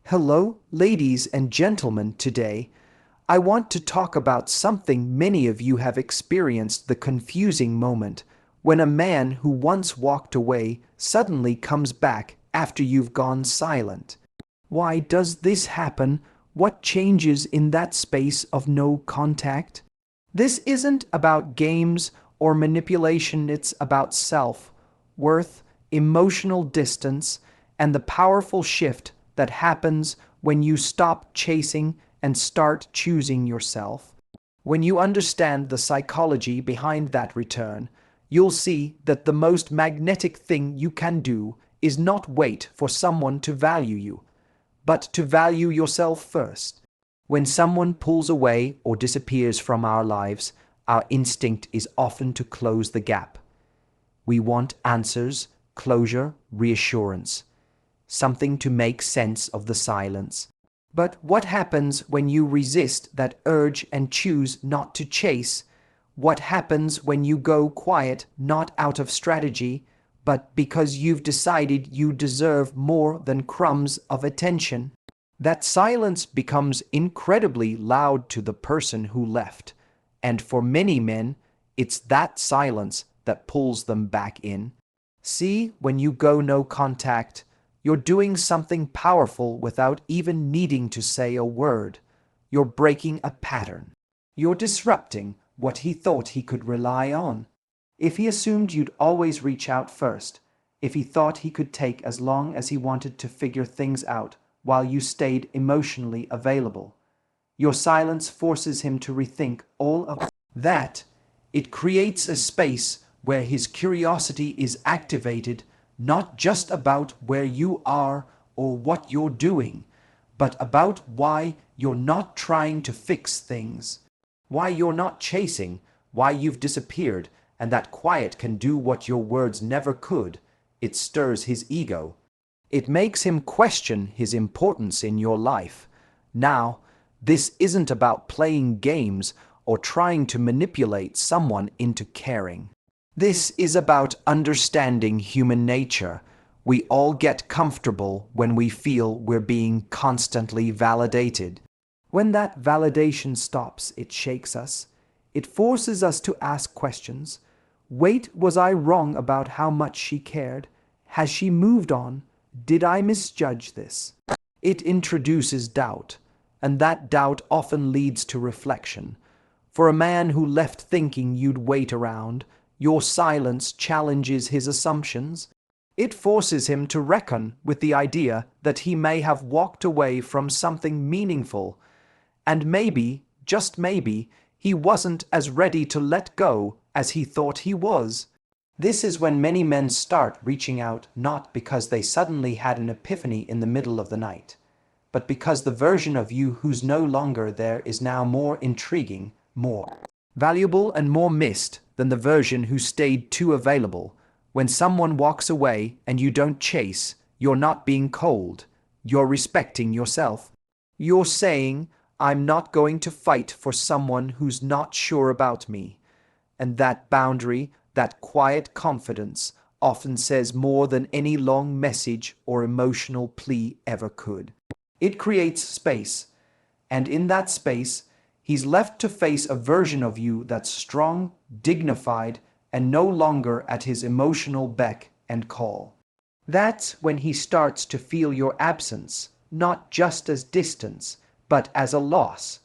Hello, ladies and gentlemen. Today, I want to talk about something many of you have experienced, the confusing moment when a man who once walked away suddenly comes back after you've gone silent. Why does this happen? What changes in that space of no contact? This isn't about games or manipulation, it's about self, worth, emotional distance, and the powerful shift that happens when you stop chasing and start choosing yourself. When you understand the psychology behind that return, you'll see that the most magnetic thing you can do is not wait for someone to value you, but to value yourself first. When someone pulls away or disappears from our lives, our instinct is often to close the gap. We want answers, closure, reassurance, something to make sense of the silence. But what happens when you resist that urge and choose not to chase? What happens when you go quiet, not out of strategy, but because you've decided you deserve more than crumbs of attention? That silence becomes incredibly loud to the person who left, and for many men, it's that silence that pulls them back in. See, when you go no contact, you're doing something powerful without even needing to say a word. You're breaking a pattern. You're disrupting what he thought he could rely on. If he assumed you'd always reach out first, if he thought he could take as long as he wanted to figure things out while you stayed emotionally available, your silence forces him to rethink all of that. It creates a space where his curiosity is activated, not just about where you are or what you're doing, but about why you're not trying to fix things, why you're not chasing, why you've disappeared, and that quiet can do what your words never could. It stirs his ego. It makes him question his importance in your life. Now, this isn't about playing games or trying to manipulate someone into caring. This is about understanding human nature. We all get comfortable when we feel we're being constantly validated. When that validation stops, it shakes us. It forces us to ask questions. Wait, was I wrong about how much she cared? Has she moved on? Did I misjudge this? It introduces doubt, and that doubt often leads to reflection. For a man who left thinking you'd wait around, your silence challenges his assumptions. It forces him to reckon with the idea that he may have walked away from something meaningful, and maybe, just maybe, he wasn't as ready to let go as he thought he was. This is when many men start reaching out, not because they suddenly had an epiphany in the middle of the night, but because the version of you who's no longer there is now more intriguing, more valuable, and more missed than the version who stayed too available. When someone walks away and you don't chase, you're not being cold. You're respecting yourself. You're saying, I'm not going to fight for someone who's not sure about me. And that boundary, that quiet confidence, often says more than any long message or emotional plea ever could. It creates space, and in that space, he's left to face a version of you that's strong, dignified, and no longer at his emotional beck and call. That's when he starts to feel your absence, not just as distance, but as a loss.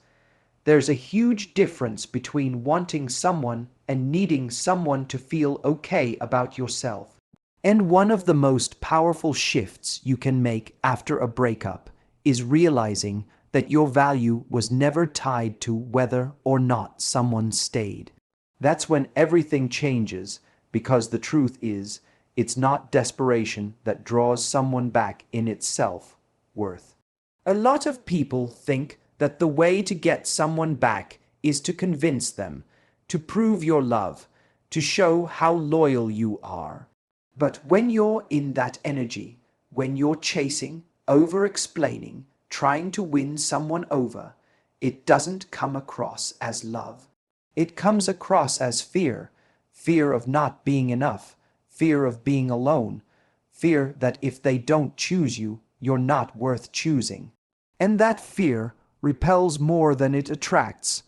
There's a huge difference between wanting someone and needing someone to feel okay about yourself. And one of the most powerful shifts you can make after a breakup is realizing that your value was never tied to whether or not someone stayed. That's when everything changes, because the truth is, it's not desperation that draws someone back in its self-worth. A lot of people think that the way to get someone back is to convince them, to prove your love, to show how loyal you are. But when you're in that energy, when you're chasing, over-explaining, trying to win someone over, it doesn't come across as love. It comes across as fear, fear of not being enough, fear of being alone, fear that if they don't choose you, you're not worth choosing. And that fear repels more than it attracts.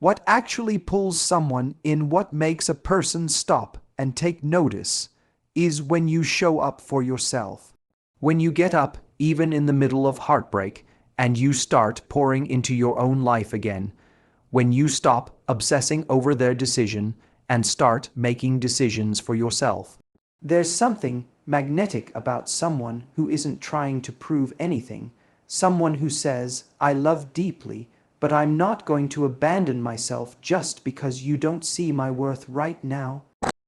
What actually pulls someone in, what makes a person stop and take notice, is when you show up for yourself. When you get up, even in the middle of heartbreak, and you start pouring into your own life again. When you stop obsessing over their decision and start making decisions for yourself. There's something magnetic about someone who isn't trying to prove anything. Someone who says, I love deeply, but I'm not going to abandon myself just because you don't see my worth right now.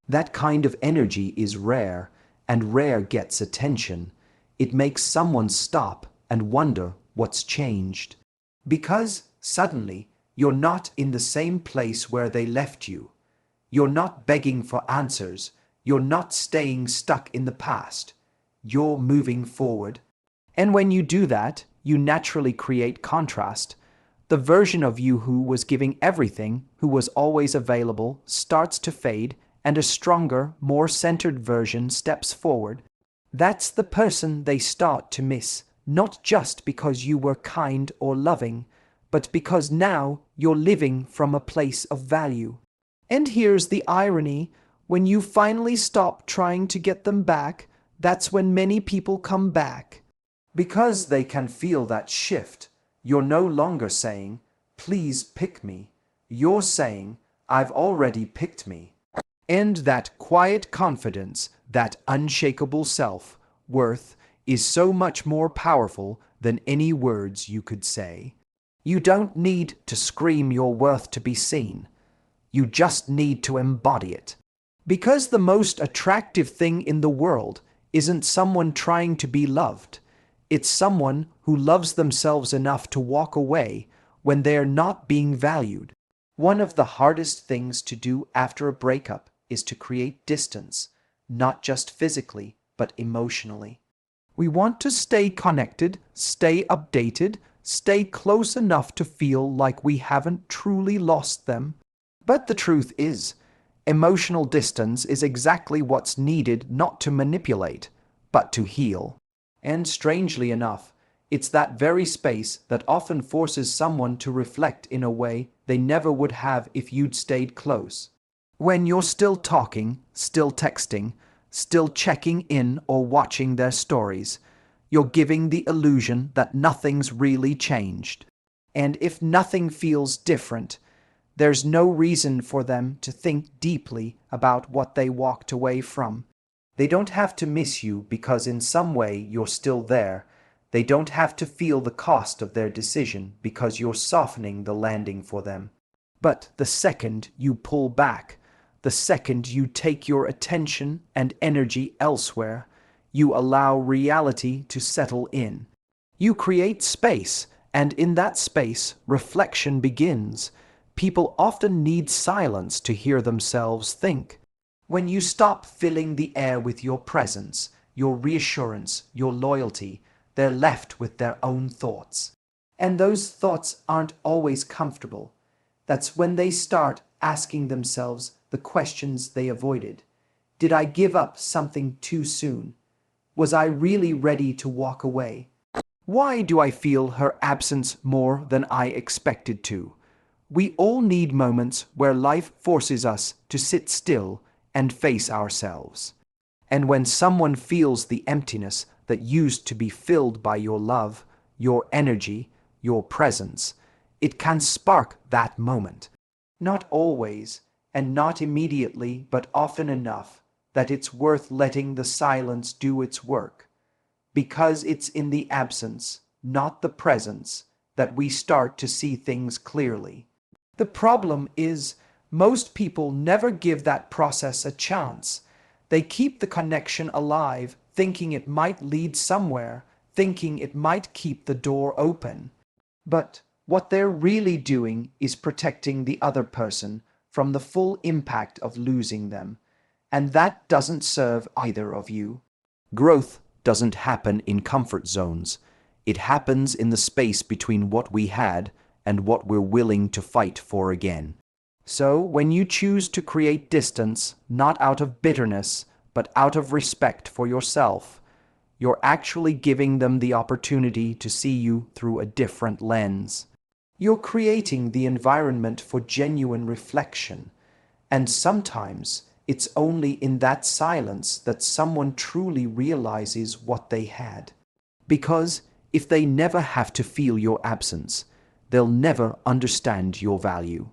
That kind of energy is rare, and rare gets attention. It makes someone stop and wonder what's changed. Because suddenly, you're not in the same place where they left you. You're not begging for answers. You're not staying stuck in the past. You're moving forward. And when you do that, you naturally create contrast. The version of you who was giving everything, who was always available, starts to fade, and a stronger, more centered version steps forward. That's the person they start to miss, not just because you were kind or loving, but because now you're living from a place of value. And here's the irony: when you finally stop trying to get them back, that's when many people come back. Because they can feel that shift. You're no longer saying, please pick me. You're saying, I've already picked me. And that quiet confidence, that unshakable self-worth, is so much more powerful than any words you could say. You don't need to scream your worth to be seen. You just need to embody it. Because the most attractive thing in the world isn't someone trying to be loved. It's someone who loves themselves enough to walk away when they're not being valued. One of the hardest things to do after a breakup is to create distance, not just physically, but emotionally. We want to stay connected, stay updated, stay close enough to feel like we haven't truly lost them. But the truth is, emotional distance is exactly what's needed, not to manipulate, but to heal. And strangely enough, it's that very space that often forces someone to reflect in a way they never would have if you'd stayed close. When you're still talking, still texting, still checking in or watching their stories, you're giving the illusion that nothing's really changed. And if nothing feels different, there's no reason for them to think deeply about what they walked away from. They don't have to miss you because in some way you're still there. They don't have to feel the cost of their decision because you're softening the landing for them. But the second you pull back, the second you take your attention and energy elsewhere, you allow reality to settle in. You create space, and in that space, reflection begins. People often need silence to hear themselves think. When you stop filling the air with your presence, your reassurance, your loyalty, they're left with their own thoughts. And those thoughts aren't always comfortable. That's when they start asking themselves the questions they avoided. Did I give up something too soon? Was I really ready to walk away? Why do I feel her absence more than I expected to? We all need moments where life forces us to sit still and face ourselves. And when someone feels the emptiness that used to be filled by your love, your energy, your presence, it can spark that moment. Not always, and not immediately, but often enough that it's worth letting the silence do its work. Because it's in the absence, not the presence, that we start to see things clearly. The problem is, most people never give that process a chance. They keep the connection alive, thinking it might lead somewhere, thinking it might keep the door open. But what they're really doing is protecting the other person from the full impact of losing them. And that doesn't serve either of you. Growth doesn't happen in comfort zones. It happens in the space between what we had and what we're willing to fight for again. So when you choose to create distance, not out of bitterness, but out of respect for yourself, You're actually giving them the opportunity to see you through a different lens. You're creating the environment for genuine reflection, and sometimes it's only in that silence that someone truly realizes what they had. Because if they never have to feel your absence, they'll never understand your value.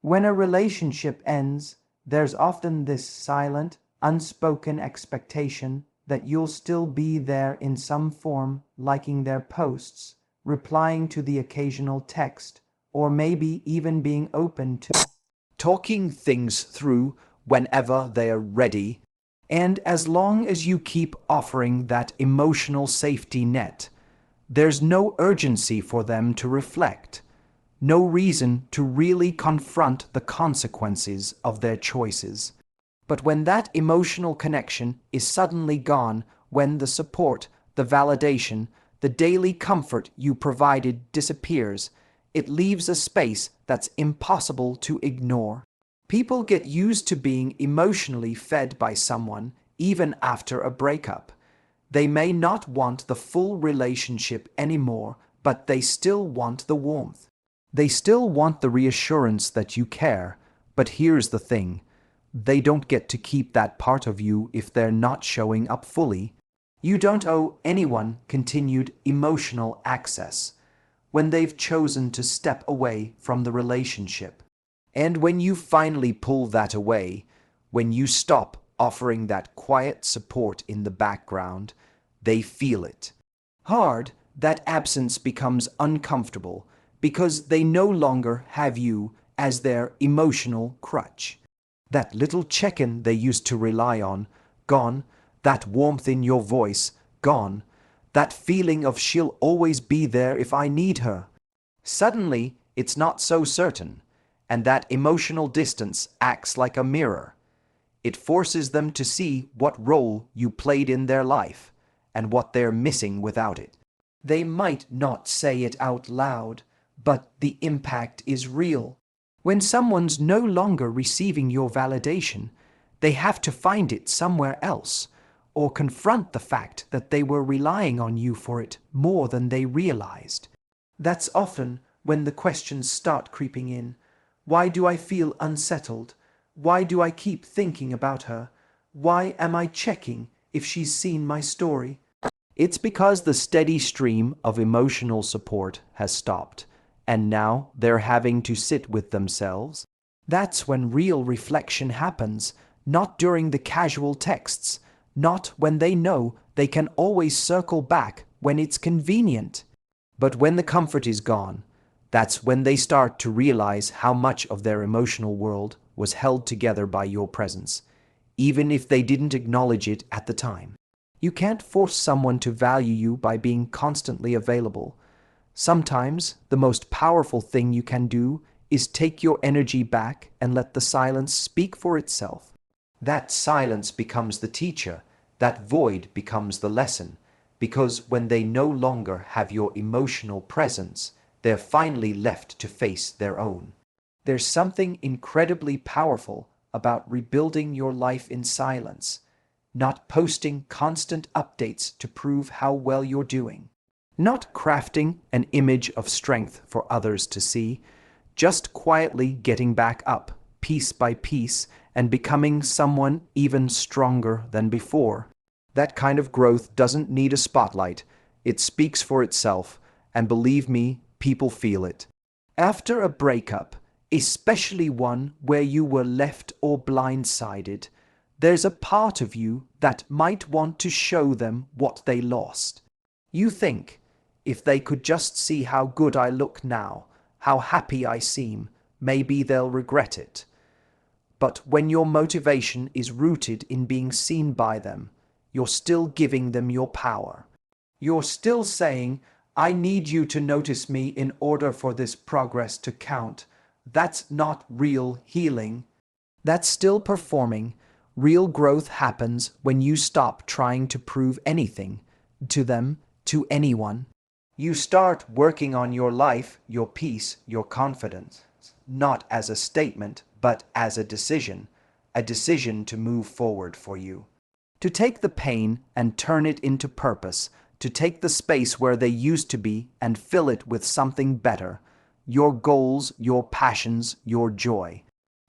When a relationship ends, there's often this silent, unspoken expectation that you'll still be there in some form, liking their posts, replying to the occasional text, or maybe even being open to talking things through whenever they are ready. And as long as you keep offering that emotional safety net, there's no urgency for them to reflect, no reason to really confront the consequences of their choices. But when that emotional connection is suddenly gone, when the support, the validation, the daily comfort you provided disappears, it leaves a space that's impossible to ignore. People get used to being emotionally fed by someone even after a breakup. They may not want the full relationship anymore, but they still want the warmth. They still want the reassurance that you care. But here's the thing. They don't get to keep that part of you if they're not showing up fully. You don't owe anyone continued emotional access when they've chosen to step away from the relationship. And when you finally pull that away, when you stop offering that quiet support in the background, they feel it. Hard, that absence becomes uncomfortable because they no longer have you as their emotional crutch. That little check-in they used to rely on, gone. That warmth in your voice, gone. That feeling of she'll always be there if I need her. Suddenly, it's not so certain, and that emotional distance acts like a mirror. It forces them to see what role you played in their life and what they're missing without it. They might not say it out loud, but the impact is real. When someone's no longer receiving your validation, they have to find it somewhere else, or confront the fact that they were relying on you for it more than they realized. That's often when the questions start creeping in. Why do I feel unsettled? Why do I keep thinking about her? Why am I checking if she's seen my story? It's because the steady stream of emotional support has stopped, and now they're having to sit with themselves. That's when real reflection happens, not during the casual texts, not when they know they can always circle back when it's convenient. But when the comfort is gone, that's when they start to realize how much of their emotional world was held together by your presence, even if they didn't acknowledge it at the time. You can't force someone to value you by being constantly available. Sometimes the most powerful thing you can do is take your energy back and let the silence speak for itself. That silence becomes the teacher, that void becomes the lesson, because when they no longer have your emotional presence, they're finally left to face their own. There's something incredibly powerful about rebuilding your life in silence, not posting constant updates to prove how well you're doing, not crafting an image of strength for others to see, just quietly getting back up, piece by piece, and becoming someone even stronger than before. That kind of growth doesn't need a spotlight. It speaks for itself, and believe me, people feel it. After a breakup, especially one where you were left or blindsided, there's a part of you that might want to show them what they lost. You think, if they could just see how good I look now, how happy I seem, maybe they'll regret it. But when your motivation is rooted in being seen by them, you're still giving them your power. You're still saying, I need you to notice me in order for this progress to count. That's not real healing. That's still performing. Real growth happens when you stop trying to prove anything to them, to anyone. You start working on your life, your peace, your confidence, not as a statement, but as a decision to move forward for you. to take the pain and turn it into purpose, to take the space where they used to be and fill it with something better, your goals, your passions, your joy.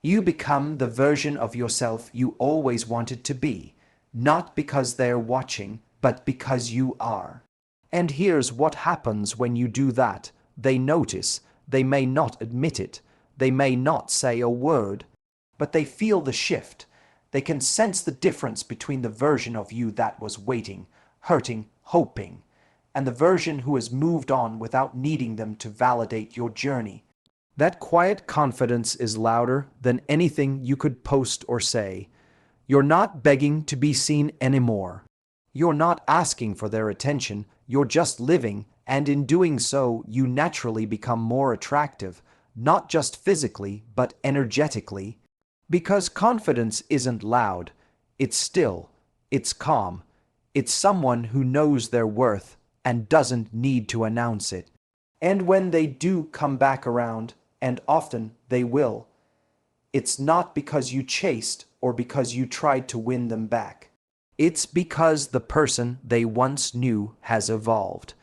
You become the version of yourself you always wanted to be, not because they're watching, but because you are. And here's what happens when you do that. They notice. They may not admit it. They may not say a word, but they feel the shift. They can sense the difference between the version of you that was waiting, hurting, hoping, and the version who has moved on without needing them to validate your journey. That quiet confidence is louder than anything you could post or say. You're not begging to be seen anymore. You're not asking for their attention. You're just living, and in doing so, you naturally become more attractive, not just physically, but energetically. Because confidence isn't loud. It's still. It's calm. It's someone who knows their worth and doesn't need to announce it. And when they do come back around, and often they will, it's not because you chased or because you tried to win them back. It's because the person they once knew has evolved.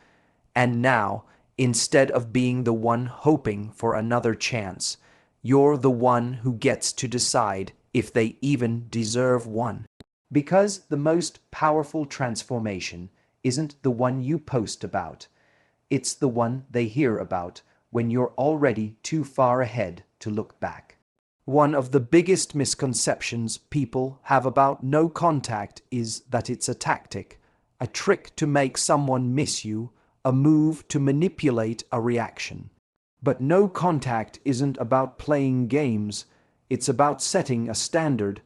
And now, instead of being the one hoping for another chance, you're the one who gets to decide if they even deserve one. Because the most powerful transformation isn't the one you post about. It's the one they hear about when you're already too far ahead to look back. One of the biggest misconceptions people have about no contact is that it's a tactic, a trick to make someone miss you, a move to manipulate a reaction. But no contact isn't about playing games. It's about setting a standard.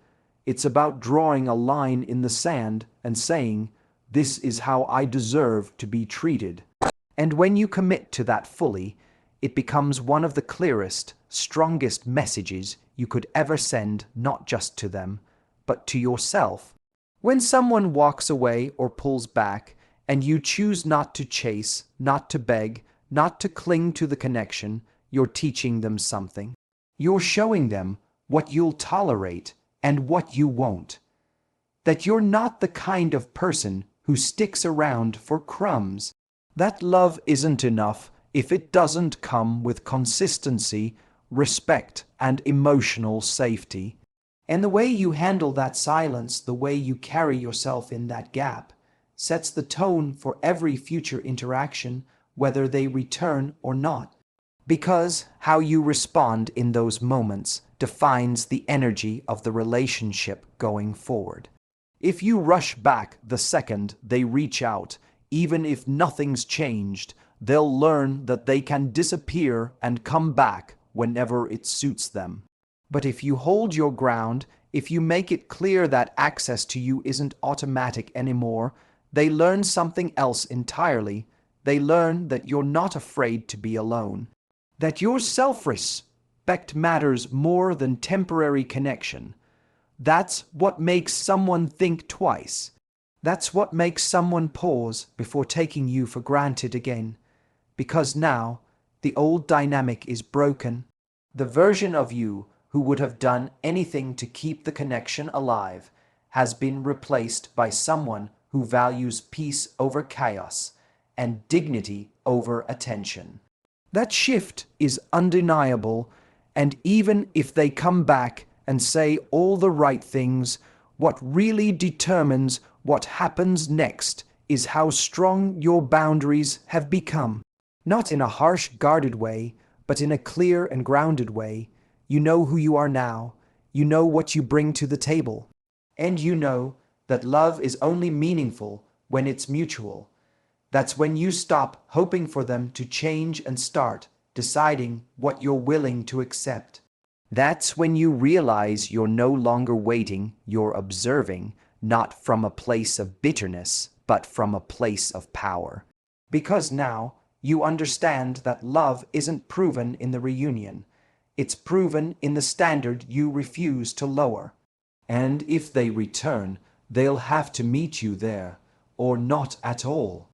It's about drawing a line in the sand and saying, "This is how I deserve to be treated." And when you commit to that fully, it becomes one of the clearest, strongest messages you could ever send, not just to them, but to yourself. When someone walks away or pulls back, and you choose not to chase, not to beg, not to cling to the connection, you're teaching them something. You're showing them what you'll tolerate and what you won't. That you're not the kind of person who sticks around for crumbs. That love isn't enough if it doesn't come with consistency, respect, and emotional safety. And the way you handle that silence, the way you carry yourself in that gap, sets the tone for every future interaction, whether they return or not. Because how you respond in those moments defines the energy of the relationship going forward. If you rush back the second they reach out, even if nothing's changed, they'll learn that they can disappear and come back whenever it suits them. But if you hold your ground, if you make it clear that access to you isn't automatic anymore, they learn something else entirely. They learn that you're not afraid to be alone, that your self-respect matters more than temporary connection. That's what makes someone think twice. That's what makes someone pause before taking you for granted again. Because now, the old dynamic is broken. The version of you who would have done anything to keep the connection alive has been replaced by someone who values peace over chaos and dignity over attention. That shift is undeniable, and even if they come back and say all the right things, what really determines what happens next is how strong your boundaries have become. Not in a harsh, guarded way, but in a clear and grounded way. You know who you are now. You know what you bring to the table. And you know that love is only meaningful when it's mutual. That's when you stop hoping for them to change and start deciding what you're willing to accept. That's when you realize you're no longer waiting, you're observing, not from a place of bitterness, but from a place of power. Because now you understand that love isn't proven in the reunion. It's proven in the standard you refuse to lower. And if they return, they'll have to meet you there, or not at all.